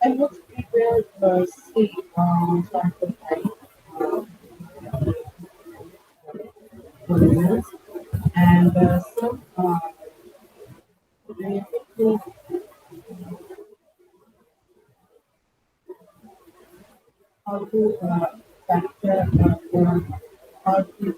And what we will see from the time and some related to how to capture or how to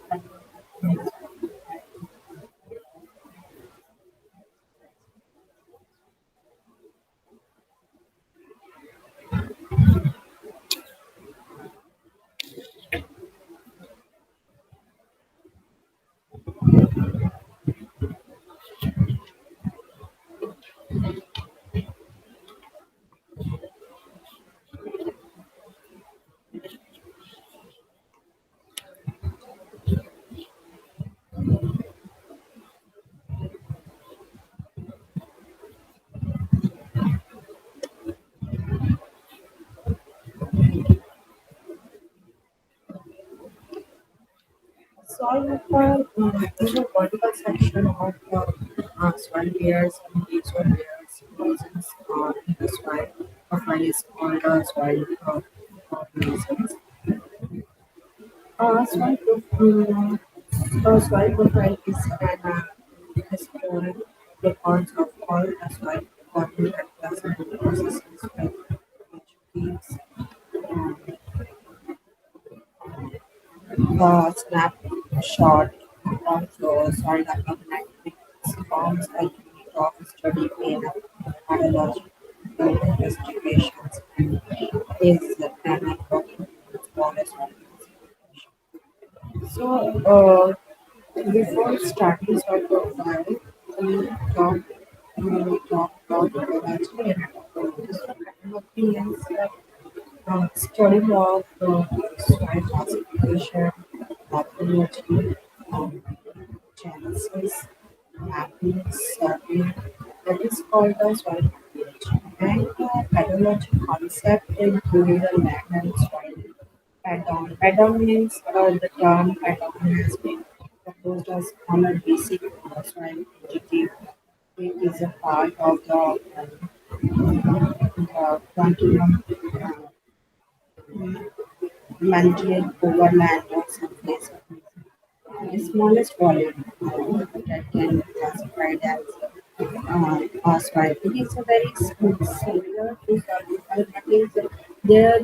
solve for is a vertical section of soil layers and these soil layers presence in the soil. A file is called soil organisms. Soil profile is an historic records of all the soil forming factors and processes which keeps the snapshot of the soil development which forms a unit of study in hydrology investigations and is an important forest organization. So, before starting soil profile, we talk we talk about hydrology and hydrology is study of soil classification, morphology, um, genesis, mapping, survey. That is called the soil morphology. And the hydrology concept included the land and soil pattern. Pattern means the term pattern has been proposed as on a basic soil entity. It is a part of the continuum maintained over land or surface. The smallest volume that can be classified as phosphide. It is a very similar to cervical, but is there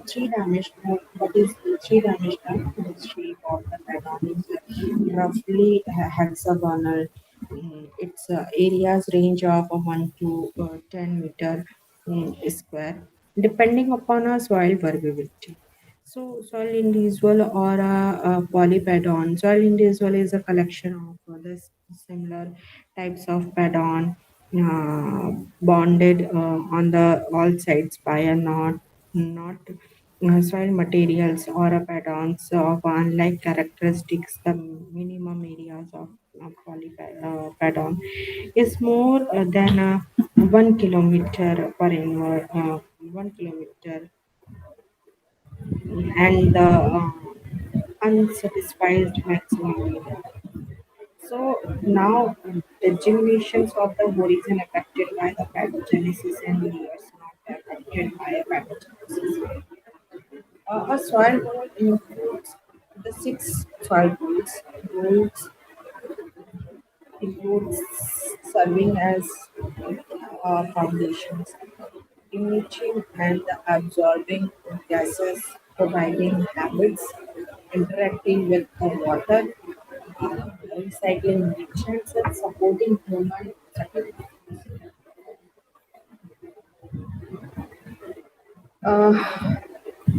three dimensional. What is the three dimensional? The shape of the pattern is roughly hexagonal. Its areas range of 1 to 10 meter square, depending upon a soil variability. So, soil individual or a polypadon. Soil individual is a collection of other similar types of padon bonded on the all sides by a not soil materials or a patterns of unlike characteristics. The minimum areas of pattern is more than 1 kilometer per inward 1 kilometer and the unsatisfied maximum area. So now the generations of the horizon affected by the pathogenesis and layers not affected by a pathogenesis. A soil mold includes the six soil molds includes serving as foundations, emitting and absorbing gases, providing habits, interacting with the water, recycling nutrients, and supporting human activity. Uh,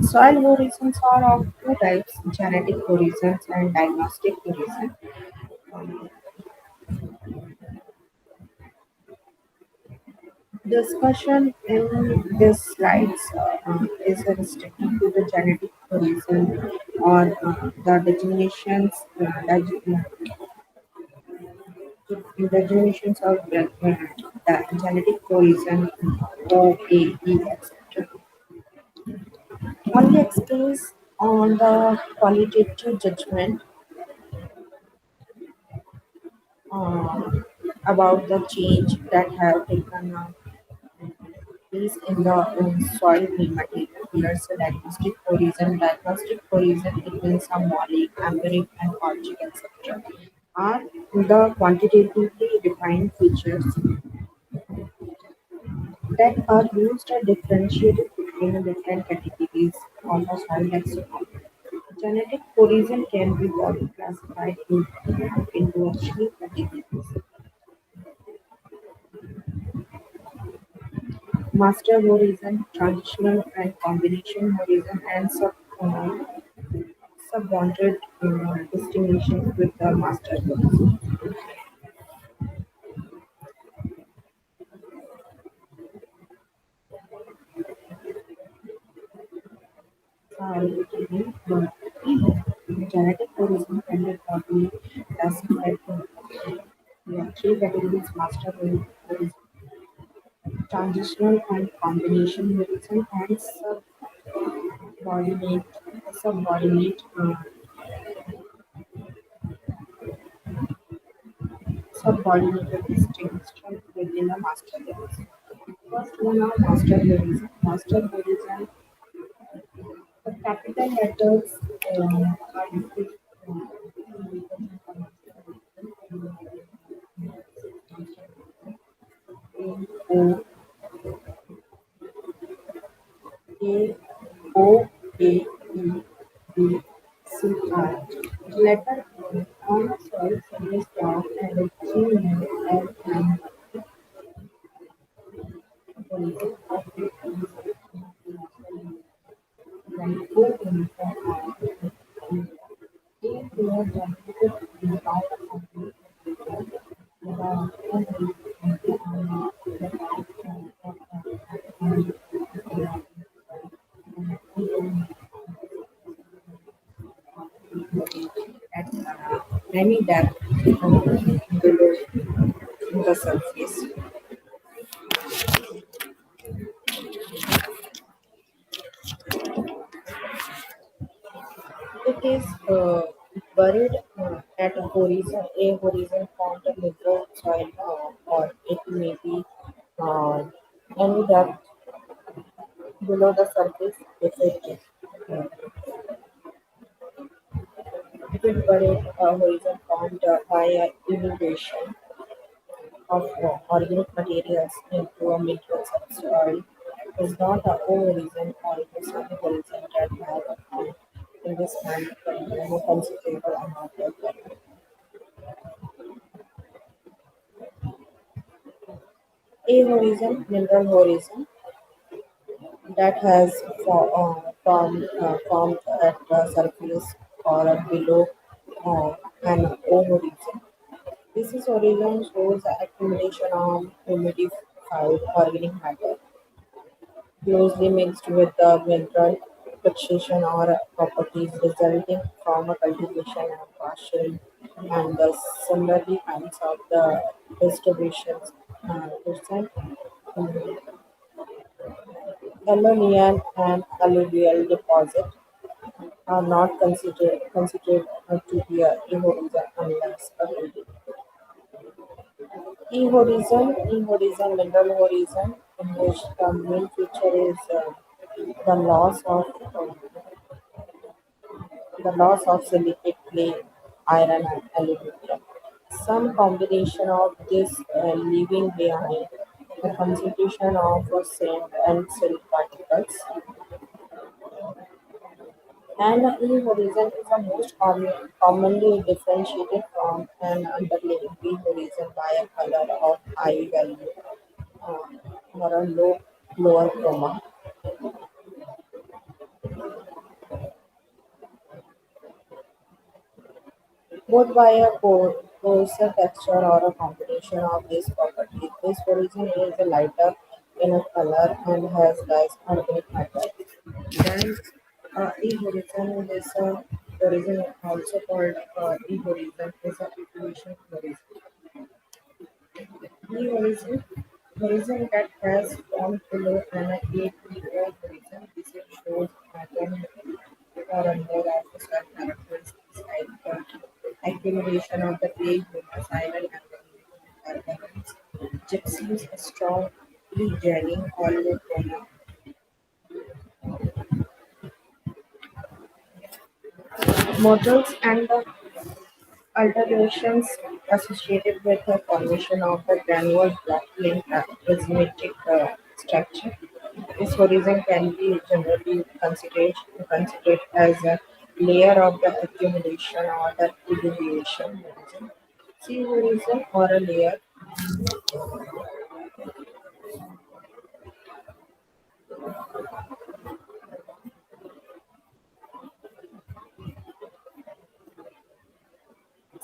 Soil horizons are of two types: genetic horizons and diagnostic horizons. Um, Discussion in this slides is restricted to the genetic horizon or the designations of the genetic horizon OAE, etc. Only explains on the qualitative judgment uh, about the change that have taken place in the soil material. Here's a diagnostic horizon. Diagnostic horizon, it means a moly, empiric, and object, etc. Are the quantitatively defined features that are used or differentiated between the different categories of a soil lexicon. Genetic horizon can be broadly classified into three categories: master horizon, transitional and combination horizon, and sub-bounded distinction with the master horizon. Repeatedly, the genetic horizon can be broadly classified into three categories: master horizon, transitional and combination horizon, and subordinated distinction within a master horizon. First one are master horizon. Master horizon, the capital letters are used O A O A E B C R. Letter on a soil surface down and a G L and horizon of the when O uniform are A clear generated in power of at any depth below the surface. It is buried at a horizon formed below soil, or it may be uh, any depth below the surface if it buried a horizon formed by elevation of organic materials into a medium subsoil is not a horizon or it is not a horizon that have found in this land contain a considerable amount of water. A horizon, mineral horizon, that has formed at the surface or below an O horizon. This is horizon shows the accumulation of humidified organic matter closely mixed with the mineral fixation or properties resulting from a cultivation and washing, and the similarly kinds of the distributions percent ammonium and alluvial deposit are not considered to be a horizon unless a E-horizon, mineral horizon, in which the main feature is the loss of silicate clay, iron, and aluminium. Some combination of this leaving behind the concentration of sand and silt particles. And E-horizon is the most commonly differentiated from an underlying B-horizon by a color of high value uh, or a lower chroma. Both by a coarser texture or a combination of these properties. This horizon is lighter in a color and has less organic matter. Then E-horizon is a horizon also called E-horizon is a equation horizon. E-horizon that has formed below an APO horizon. This is shows pattern or under of certain characteristics like the accumulation of the clay, humus, iron, and gypsies, strongly jelly, olive oil. Models and the alterations associated with the formation of the granular block-link prismatic structure. This horizon can be generally considered as a layer of the accumulation or the evaluation horizon. Sea horizon or a layer.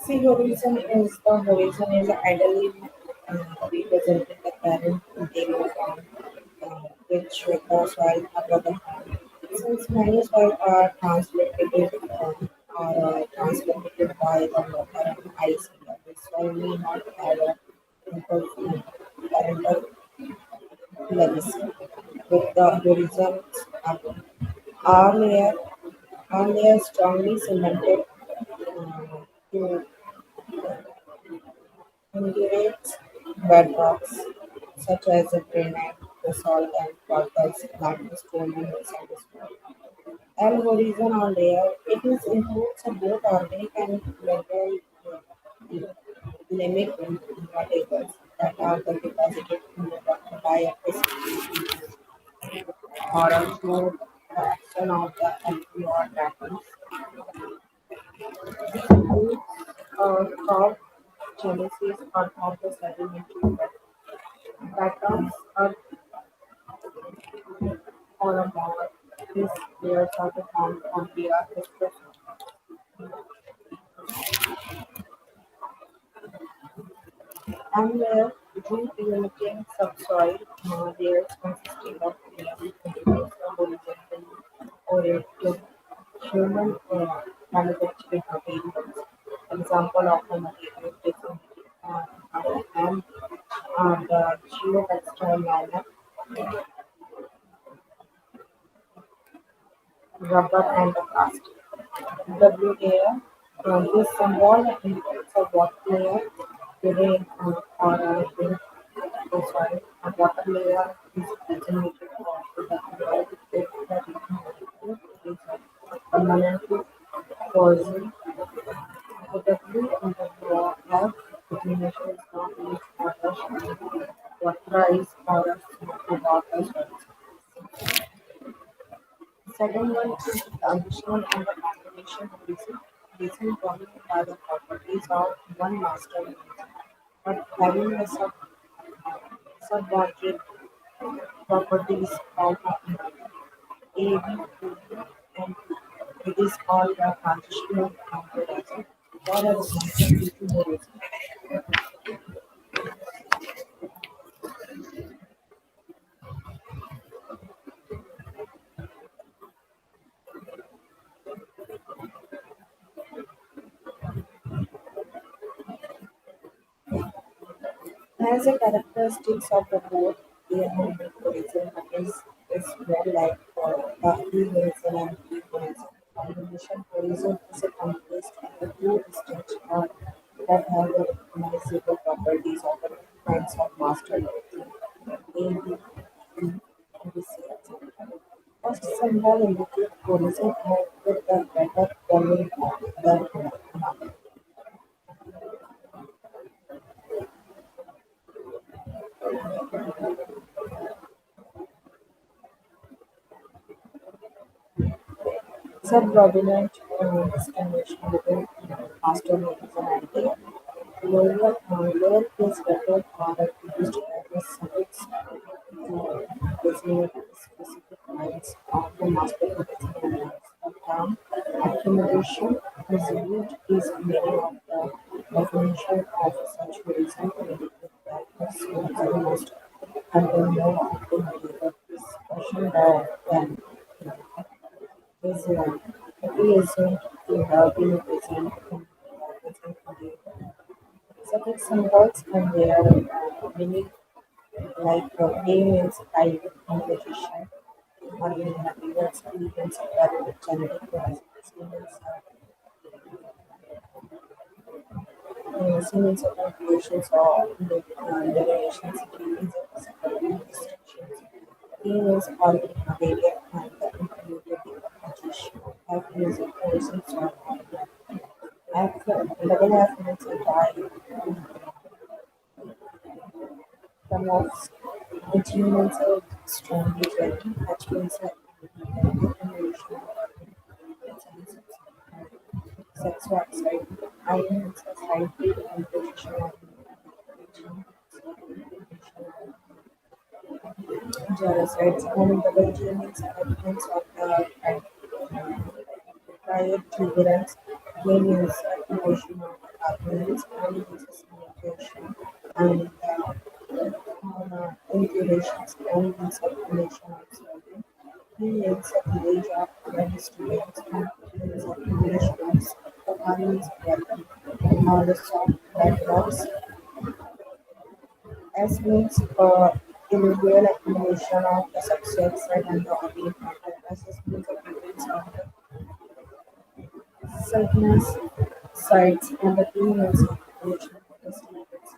Sea horizon is ideally represented the current table form, which with the soil above the ground. Since many soil are transported by the water and ice, the soil may not have a simple parental legacy. With the horizons above, our layer, our layer strongly cemented to Indurates bedrocks such as granite, basalt, and quartz limestone minerals and soil. L horizon or layer, it is includes both organic and mineral limit materials that are the deposited in the rock by a precipitation or a through the action of the algae or dragons. Roots crop genesis or of the sedimentary bed. Backgrounds are on a more. These layers are found on the surface. And root limiting subsoil layers consisting of nearly continuous horizontally oriented human manufacturing materials. Example of the material taken and the geotextile liner, rubber and the plastic. W layer. This symbol indicates a water layer within or within the soil. A water layer is designated for the avoid if the molecule is permanently frozen. The W and the F designation is not used for the waterized or smoky water sources. Second one is the additional and the combination of reason dominated by the properties of one master reason, but having the subordinate properties of another. A, B, and it is called the transitional comparison or a master reason. As a characteristics of the board, the horizon is well like for the horizon and the horizon. Combination horizon is a composed of the two distinct that have the recognizable properties of the kinds of master horizon. A, B, and B, C, etc. First symbol indicates horizon with the better following than another. Subordinate distinguished between master horizon and layer. Lowercase letters are used as a suffix to designate specific lines of the master horizon lines. The term accumulation is used is meaning of the definition of such horizon to indicate that this horizon must contain more of the material discussion than is he assumed to have been present in suffix symbols and their meaning like A means I composition organic materials, B means genetic process, C means series of regulations or regulations is restrictions. Females are invaded and the included position of music persons or after double athletes are died. Some of the humans are strongly ready, which means that information sex website, island society, and position of genocides and the Belgians evidence of the prior tolerance, use emotional arguments, and uses communication, and inclinations and circulation of serving. He makes a village of many students and builds a village of armies together. All the soft backdrops as means illegal accumulation of the subject side and the audience matter assessments of events of the segments sites and the emails of accumulation of the statements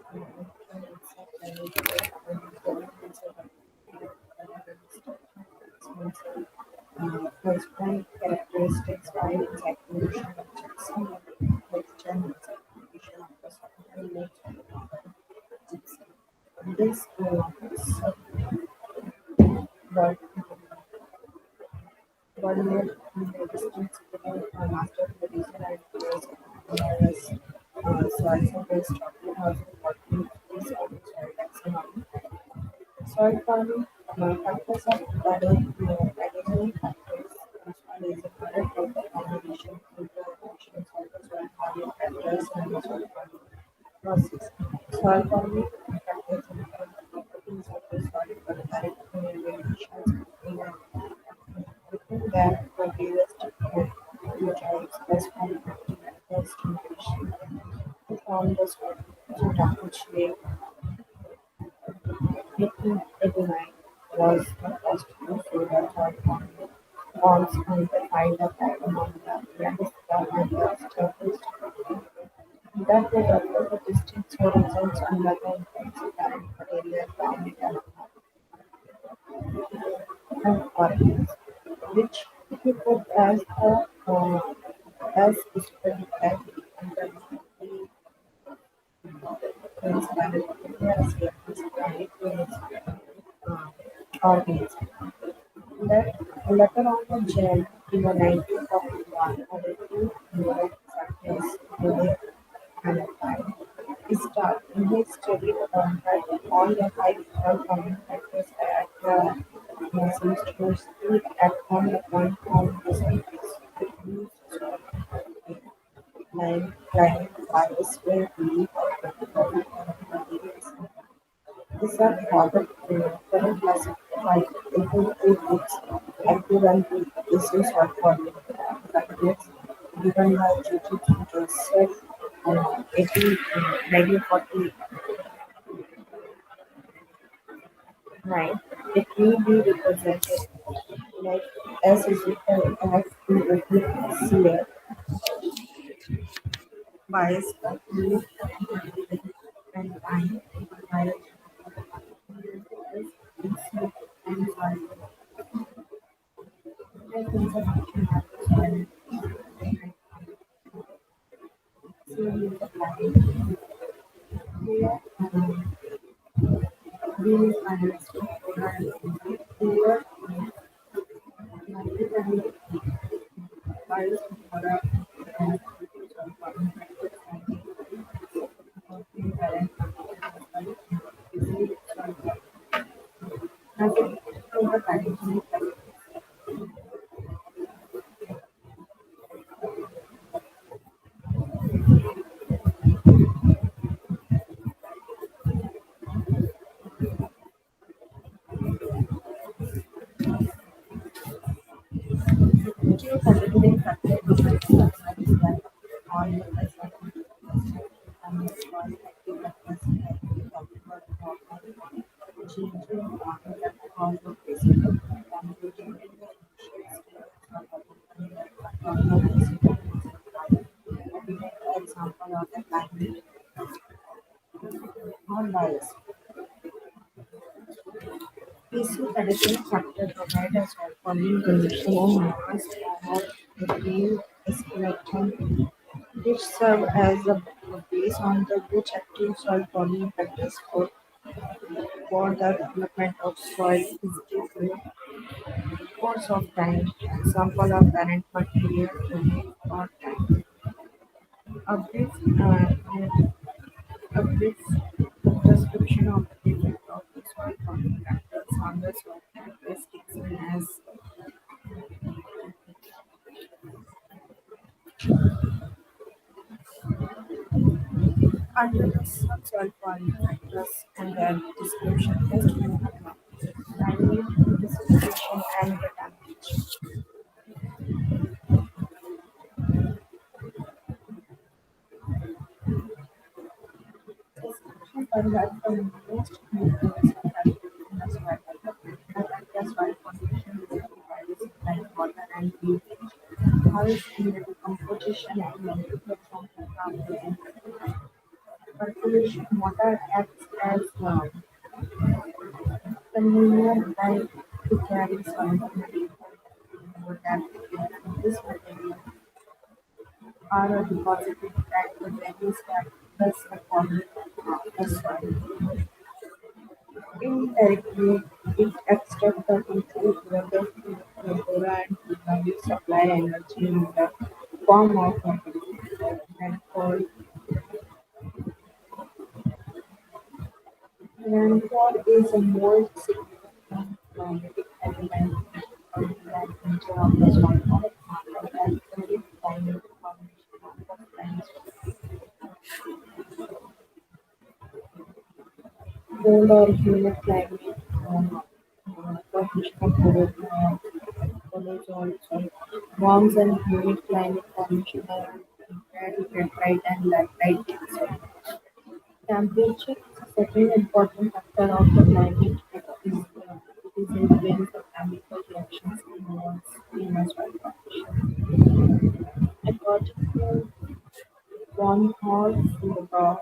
corresponding characteristics by its accumulation of Jackson with channels accumulation of the software image of Jackson. This but Bollywood distance master producer and was Swartz based on 2014 soil taxonomy. Soil farming factors of pathogenic factors is a product of the combination of interaction cycles and farming factors and the soil farming process. Soil farming factors and the properties of the soil for direct relations between within that various different metrics corresponding to the stimulation to form the soil which may 1889 was the first to show the third bonds and define the pattern on the register and the established that they develop the distinct horizons and the complex and material parameter and organs, which he put as a as studied as the transparent as organs. That letter on the gel in the 1941 added two neural factors to the analyte. He started his study that all the five common factors at the seems to act on the point of the surface. It means like virus were really particular materials. These are further classified into two groups: active and issues of forming factors given by J.T. Joseph 1949. It may be represented like S is equal to F to CF bias and I bias and I. I think that series of lines here these are here bias and as a over time. Two contributing factors is that all the pressure and the small active factors like we talked about changing that cause of basic computing in the initial stages of the example of the climate PC Pathogenic Chapter provides a solving condition on mass form of protein skeleton, which serve as a base on the which active soil forming factors for the development of soil is the course of time. Example of parent material release or time. A brief, uh, a brief description of the effect of the soil forming factors on the soil characteristics as under the soil forming factors and their description first climate, precipitation and the temperature. Description conduct the most influence affected in the soil development, affect the soil condition related by the supply of water and pH, how is the composition and molecular function of the percolation water acts as conveyor belt to carry soil material over that this material are deposited at the various factors according to the soil. Indirectly, it extracts the control whether the flora and value supply energy in the form of material and called rainfall is a more significant climatic element of the nature of the soil and very climate formation of the plants. Cold or humid climate formation of follows also warm and humid climate formation of laterite and laterite. Temperature is a second important factor of the climate. It is influenced by chemical reactions involved in a soil formation. According to Von Horsburgh,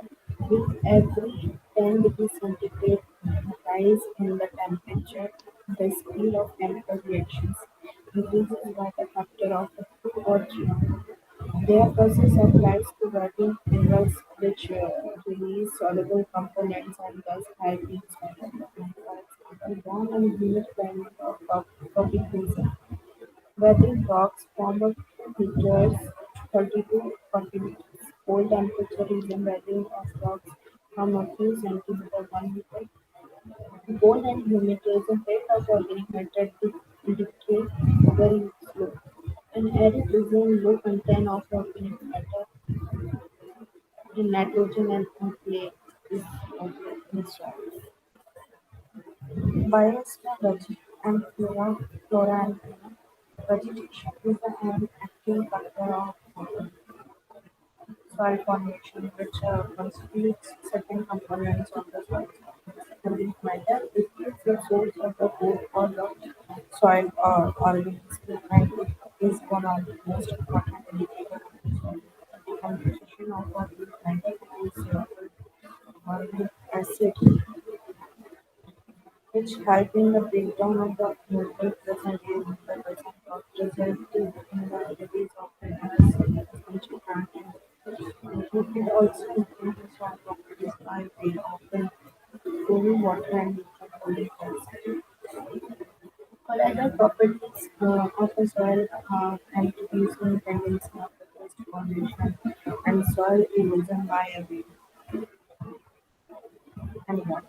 with every 10 degrees centigrade rise in the temperature, the speed of chemical reactions increases by the factor of 2 or 3. Their process applies to working minerals which release soluble components and thus high pH value. For example, warm and humid climate of tropic region, weathering rocks form of meters 30 to 40 meters. Cold temperature region weathering of rocks from a few centimeters 1 meter. Cold and humid is a rate of organic matter to decay very slow. An arid region low content of organic matter in nitrogen and clay is also biodiversity and flora and fauna. Vegetation is an active factor of soil formation which constitutes certain components of the soil. Organic matter it is the source of the food for the soil or organism and it is one of the most important indicators of the soil. The composition of organic matter is organic acid which help in the breakdown of the molecule present in the present of resulting in the release of the acid which plant and it also increases soil properties by way of the cooling water and nutrient holding capacity. Colloidal properties of the soil and reducing tendency of the pest formation and soil erosion by a way and water.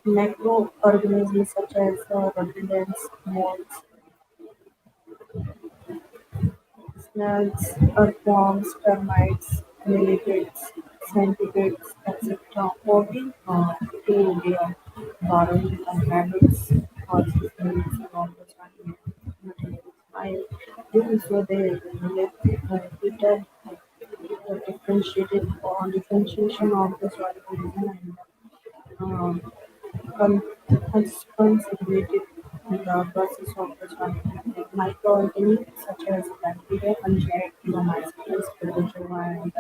Microorganisms such as rodents, moths, snails, earthworms, termites, millipedes, centipedes, etc. owing to their burrowing habits causes the mixing of the soil materials. While doing so, they live better differentiation of the soil origin and con- conservative in the process of the soil. Microorganisms such as bacteria, fungi, mosquitoes, protozoa, and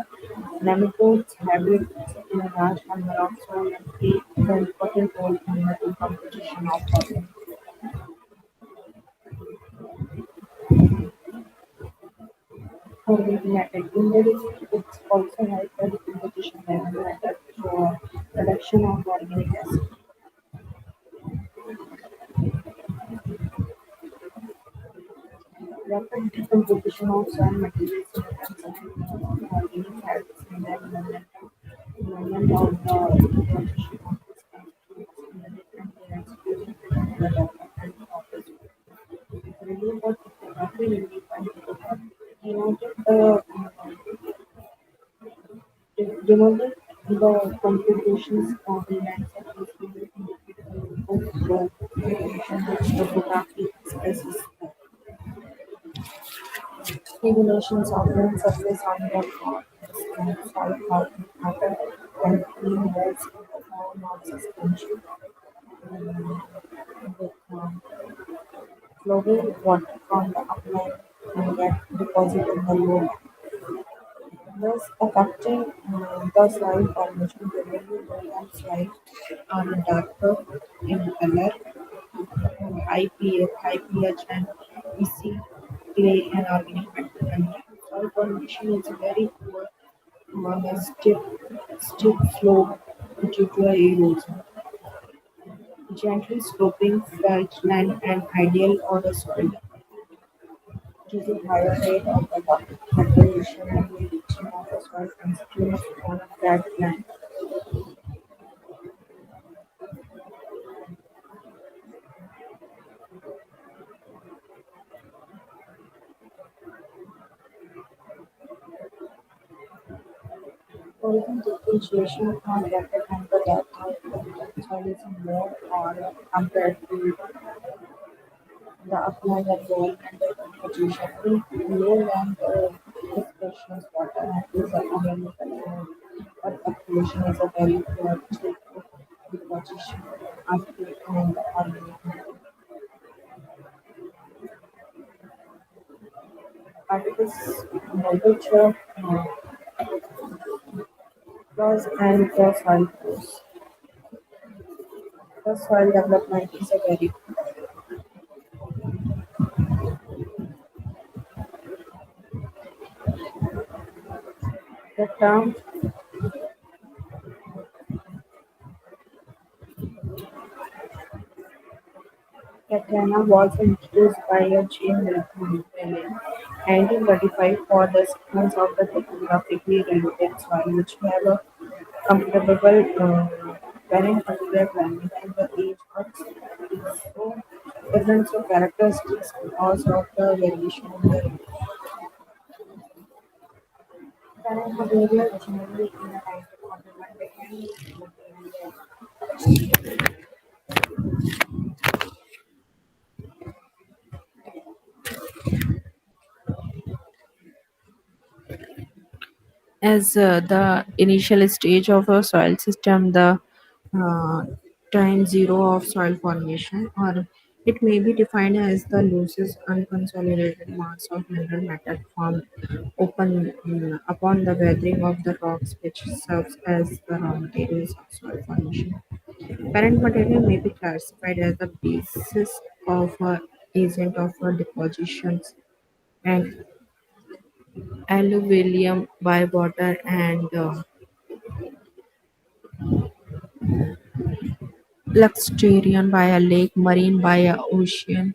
nematodes habit in a large number of soil and play an important role in the decomposition of soil. Indirectly, it's also helps the decomposition level matter for production of organic acid. Rapid decomposition of soil materials and organic habits in the movement of the decomposition of this chemicals in the different layers during the development of the soil. Renewable photography will be denoted denoted the contributions of the land surface will be indicated of the information which the photography expresses. Regulations of land surface on the floor and soil carbon matter and clean wells in the form of suspension with flowing water from the upland and get deposited in the low, thus affecting the soil formation. Generally, lowland soil are darker in color, high pH and easy clay and organic matter. And soil formation is very poor on a steep slope due to erosion. Gently sloping flat land and ideal or a soil using higher rate of the water conservation and leaching of the soil constitutes on a flat land. Origin differentiation are better than the depth of the soil is more or compared to the upland and lowland vegetation. In lowland expressions water is available but population is a very poor deposition after and organic particles moisture loss and the soil pores. The soil development is a very the term Katana was introduced by a Jane Milton in 1935 for the sequence of the topographically related soil which have a comparable parent particular climate and the age of so different so characteristics because of the variation in the parent material generally in the 1941 became material. As the initial stage of a soil system, the uh, time zero of soil formation, or it may be defined as the loosest unconsolidated mass of mineral matter formed open upon the weathering of the rocks, which serves as the raw materials of soil formation. Parent material may be classified as the basis of agent of depositions and alluvium by water and Luxurian by a lake, marine by a ocean,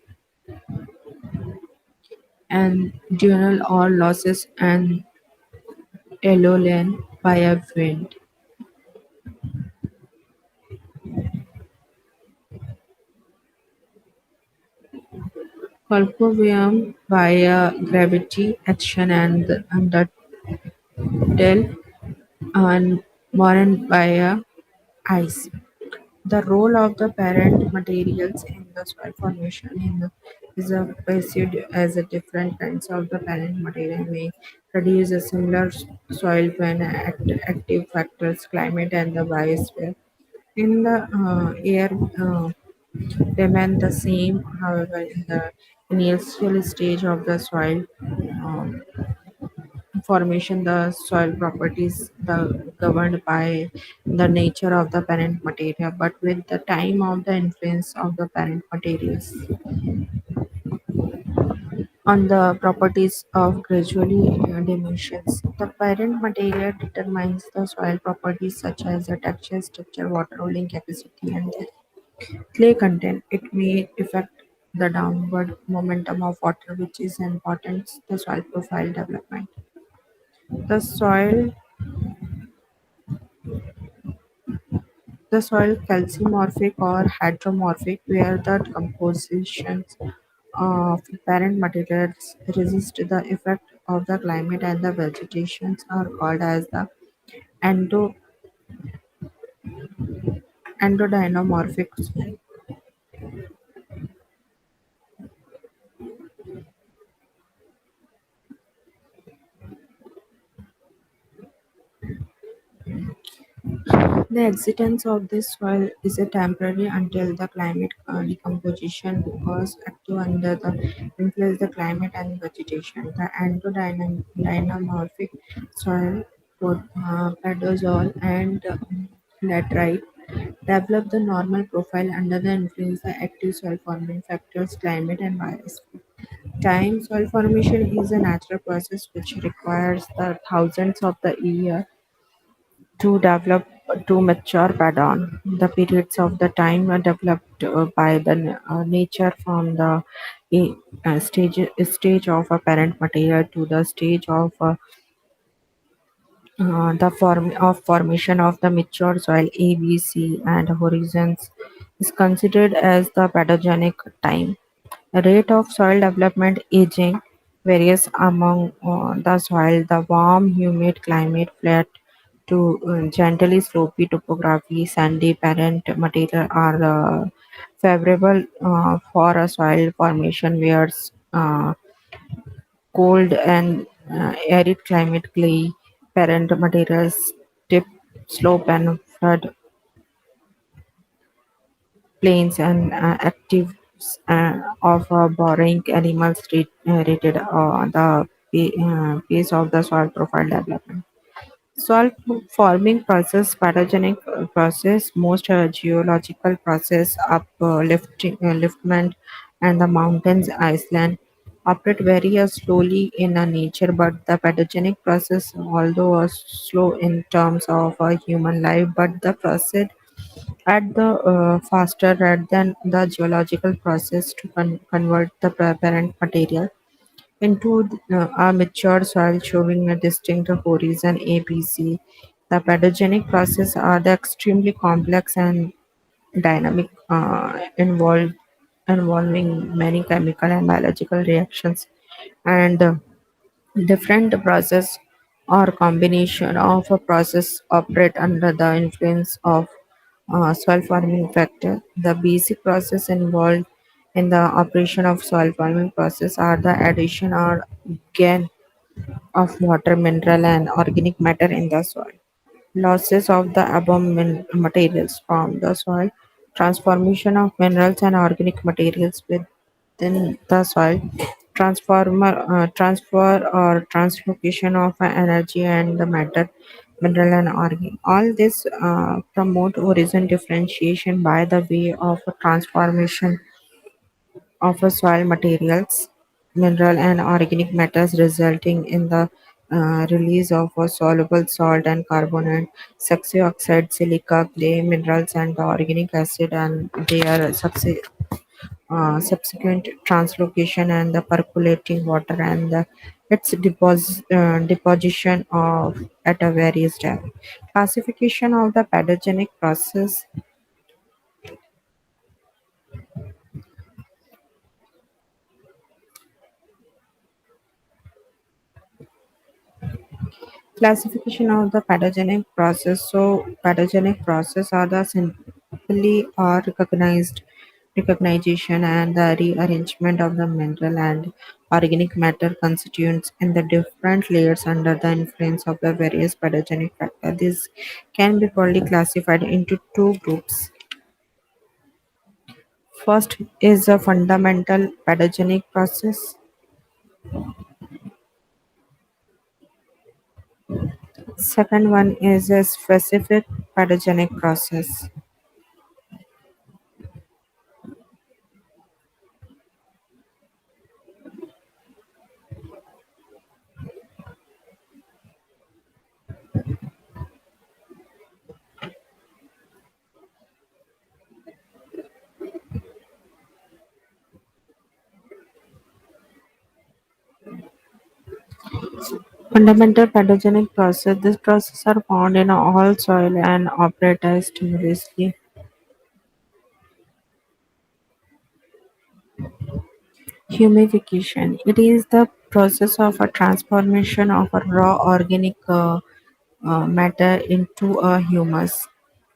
and diurnal or losses and Eolian by a wind. Colpovium by a gravity action and the tail and Moran by a ice. The role of the parent materials in the soil formation is perceived as a different kinds of the parent material may produce a similar soil when active factors, climate and the biosphere in the air remain the same. However, in the initial stage of the soil um, formation, the soil properties the governed by the nature of the parent material, but with the time of the influence of the parent materials. on the properties of gradually dimensions. The parent material determines the soil properties such as the texture, structure, water holding capacity, and the clay content. It may affect the downward momentum of water, which is important the soil profile development. The soil the soil calcimorphic or hydromorphic, where the compositions of parent materials resist the effect of the climate and the vegetations are called as the endo, endodynamorphic soil. The existence of this soil is a temporary until the climate decomposition was active under the influence the climate and vegetation. The endodynamorphic soil, padozole and laterite, develop the normal profile under the influence of active soil forming factors, climate and biosphere. Time soil formation is a natural process which requires the thousands of the year to develop to mature pattern. The periods of the time are developed by the nature from the stage of a parent material to the stage of the formation of the mature soil ABC and horizons is considered as the pathogenic time. The rate of soil development aging varies among the soil. The warm, humid climate, flat to gently slopy topography, sandy parent material are favorable for a soil formation, whereas cold and arid climate, clay parent materials, steep slope and flood plains and active of burrowing animals rated the pace of the soil profile development. Soil forming process, pathogenic process, most geological process, liftment, and the mountains, Iceland operate very slowly in nature, but the pathogenic process, although slow in terms of human life, but the process at the faster rate than the geological process to convert the parent material into a mature soil showing a distinct horizon ABC. The pathogenic process are the extremely complex and dynamic involving many chemical and biological reactions and different process or combination of a process operate under the influence of soil forming factor. The basic process involved in the operation of soil forming process are the addition or gain of water, mineral and organic matter in the soil. Losses of the above materials from the soil, transformation of minerals and organic materials within the soil, transfer or translocation of energy and the matter, mineral and organic. All this promote horizon differentiation by the way of a transformation of a soil materials, mineral and organic matters resulting in the release of a soluble salt and carbonate, oxide, silica, clay, minerals and the organic acid and their subsequent translocation and the percolating water and its deposition of at a various depth. Classification of the pathogenic process. Classification of the pathogenic process. So, pathogenic process are the simply or recognized recognition and the rearrangement of the mineral and organic matter constituents in the different layers under the influence of the various pathogenic factors. This can be broadly classified into two groups. First is a fundamental pathogenic process. Second one is a specific pathogenic process. Fundamental pathogenic process. These processes are found in all soil and operate as stimulously. Humification. It is the process of a transformation of a raw organic matter into a humus.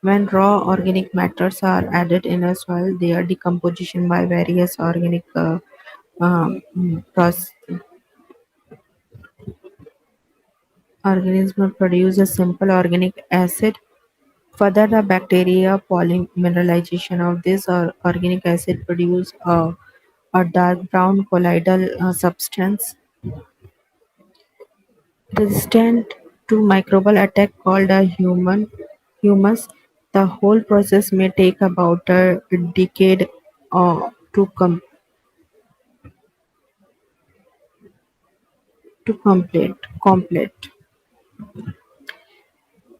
When raw organic matters are added in a soil, their decomposition by various organic process organisms produce a simple organic acid. Further, the bacteria polymerization of this organic acid produce a dark brown colloidal substance resistant to microbial attack called a humus. The whole process may take about a decade to complete.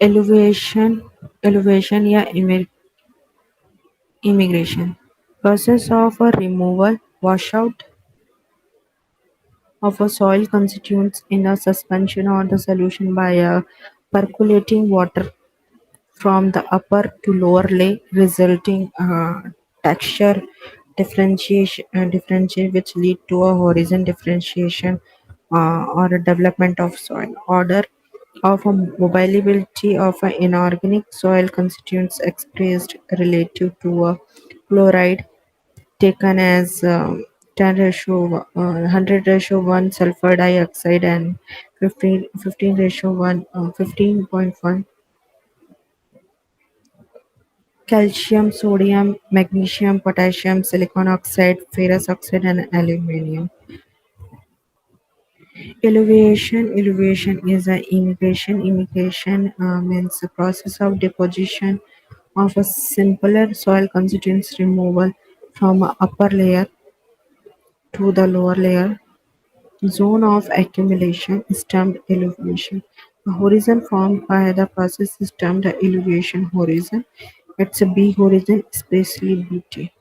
Elevation, elevation, yeah, immigration. Process of a removal, washout of a soil constituents in a suspension or the solution by percolating water from the upper to lower layer, resulting texture differentiation which lead to a horizon differentiation or a development of soil. Order of a mobility of an inorganic soil constituents expressed relative to a chloride taken as 10 ratio 100 ratio 1 sulfur dioxide and 15 ratio 1 15.1 calcium, sodium, magnesium, potassium, silicon oxide, ferrous oxide, and aluminum. Elevation is a immigration. Immigration means the process of deposition of a simpler soil constituents removal from a upper layer to the lower layer. Zone of accumulation is termed elevation. The horizon formed by the process is termed the elevation horizon. It's a B horizon, especially BT.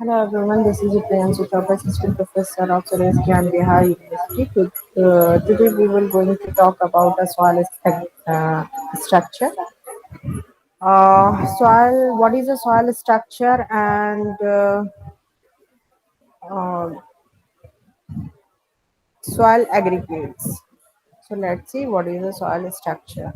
Hello everyone, this is Priyanshu Choubey, Assistant Professor of Zoology and Bihar University. Today we will going to talk about a soil structure. Soil, what is a soil structure and uh, soil aggregates. So let's see what is a soil structure.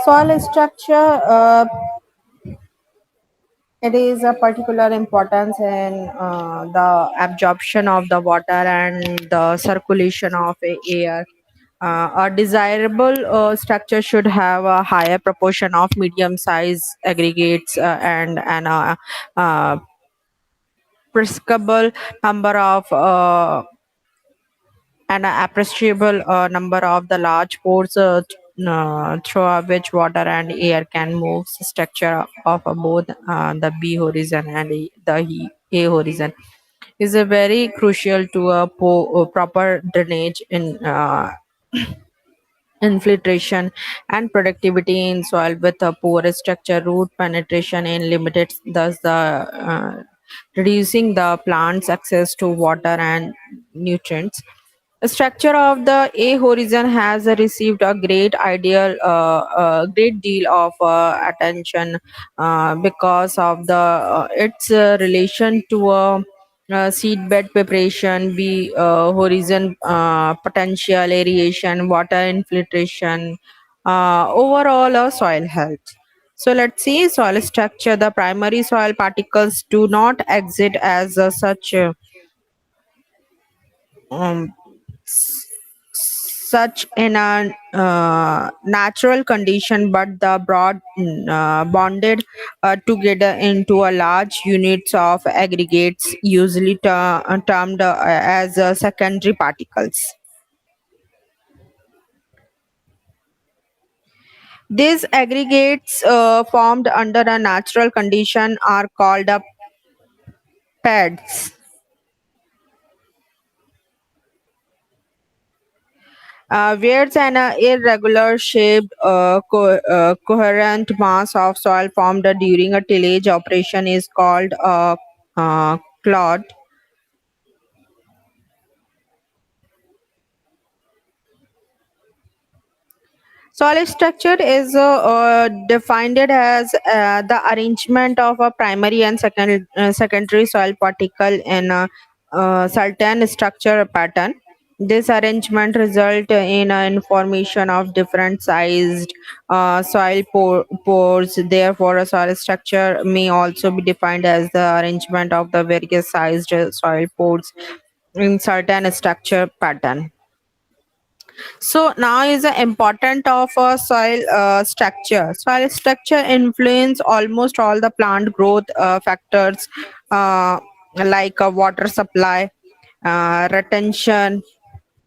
Soil structure, it is a particular importance in the absorption of the water and the circulation of air A desirable structure should have a higher proportion of medium size aggregates and an prescribable number of an appreciable number of the large pores through which water and air can move. Structure of both the B horizon and the A horizon is a very crucial to a proper drainage in infiltration and productivity in soil with a poor structure root penetration in limited, thus the reducing the plant's access to water and nutrients. The structure of the A horizon has received a great deal of attention because of the its relation to seedbed preparation, B horizon potential aeration, water infiltration, overall soil health. So let's see soil structure. The primary soil particles do not exit as um, such in a natural condition, but the bonded together into a large units of aggregates, usually termed as secondary particles. These aggregates formed under a natural condition are called pads. Whereas an irregular shaped coherent mass of soil formed during a tillage operation is called a clod. Soil structure is defined as the arrangement of a primary and secondary soil particle in a certain structure pattern. This arrangement result in information of different sized pores. Therefore, a soil structure may also be defined as the arrangement of the various sized soil pores in certain structure pattern. So now is the important of soil structure. Soil structure influence almost all the plant growth factors like water supply, retention,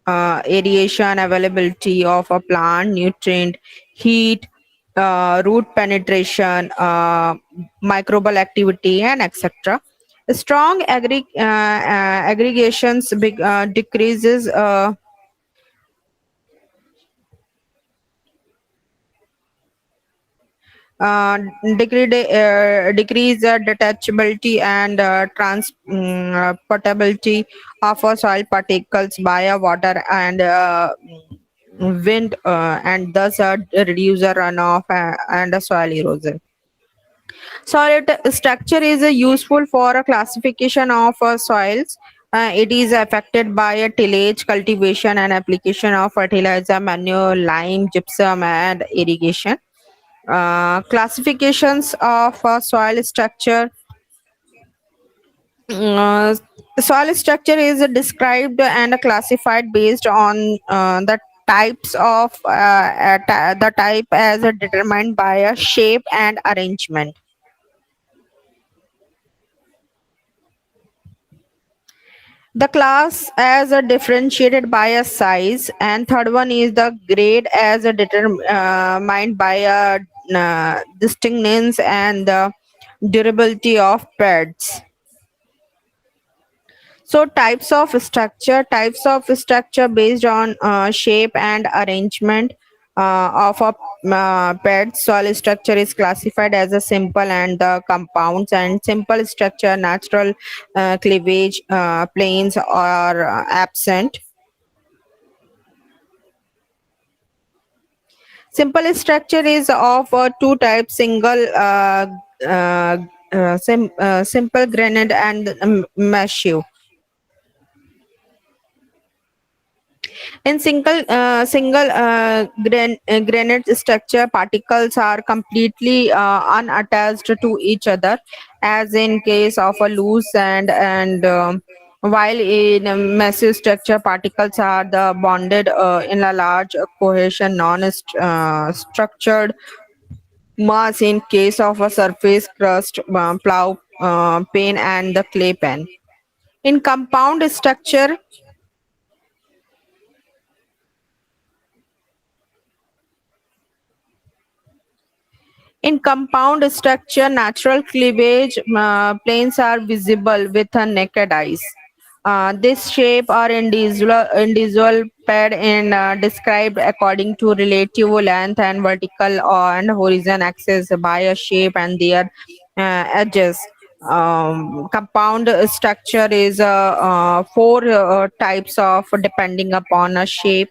aeration, availability of a plant, nutrient, heat, root penetration, microbial activity, and etc. Strong aggregations decreases uh, decrease detachability and transportability of soil particles by water and wind and thus reduce the runoff and soil erosion. Solid structure is useful for a classification of soils. It is affected by a tillage, cultivation, and application of fertilizer, manure, lime, gypsum, and irrigation. Classifications of soil structure. Uh, Soil structure is described and classified based on the types of the type as determined by a shape and arrangement. The class as a differentiated by a size, and third one is the grade as a determined by a distinctness and the durability of pads. So types of structure based on shape and arrangement of a pad. Solid structure is classified as a simple and the compounds, and simple structure, natural cleavage, planes are absent. Simple structure is of two types: uh, simple granite and massive. In granite structure, particles are completely unattached to each other, as in case of a loose sand and while in a massive structure, particles are the bonded in a large cohesion, non-structured mass in case of a surface crust, plow, pane, and the clay pan. In compound structure, natural cleavage planes are visible with a naked eyes. This shape are individual paired and described according to relative length and vertical and horizontal axis by a shape and their edges. Compound structure is four types of depending upon a shape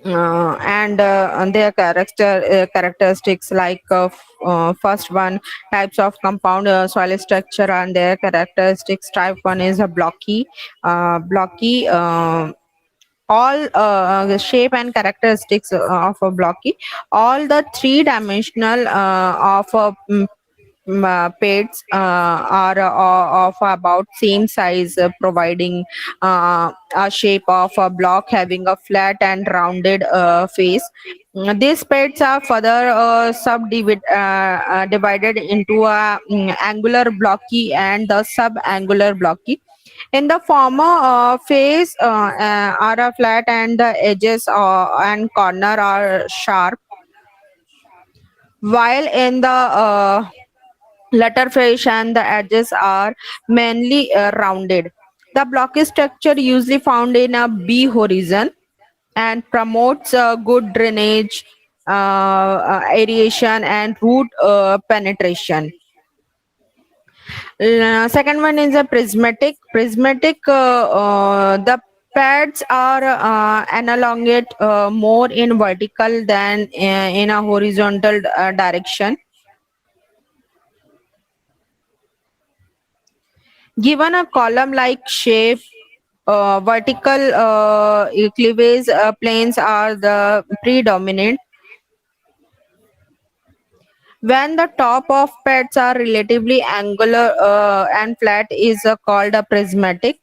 and their characteristics like first one, types of compound soil structure and their characteristics. Type one is a blocky all the shape and characteristics of a blocky, all the three dimensional of a pets are of about same size, providing a shape of a block having a flat and rounded face. These pets are further divided into a angular blocky and the subangular blocky. In the former face are flat and the edges and corner are sharp, while in the later and the edges are mainly rounded. The blocky structure usually found in a B horizon and promotes good drainage, aeration, and root penetration. Second one is a prismatic. The pads are analogate more in vertical than in a horizontal direction. Given a column-like shape, vertical cleavage planes are the predominant. When the top of pads are relatively angular and flat, is called a prismatic.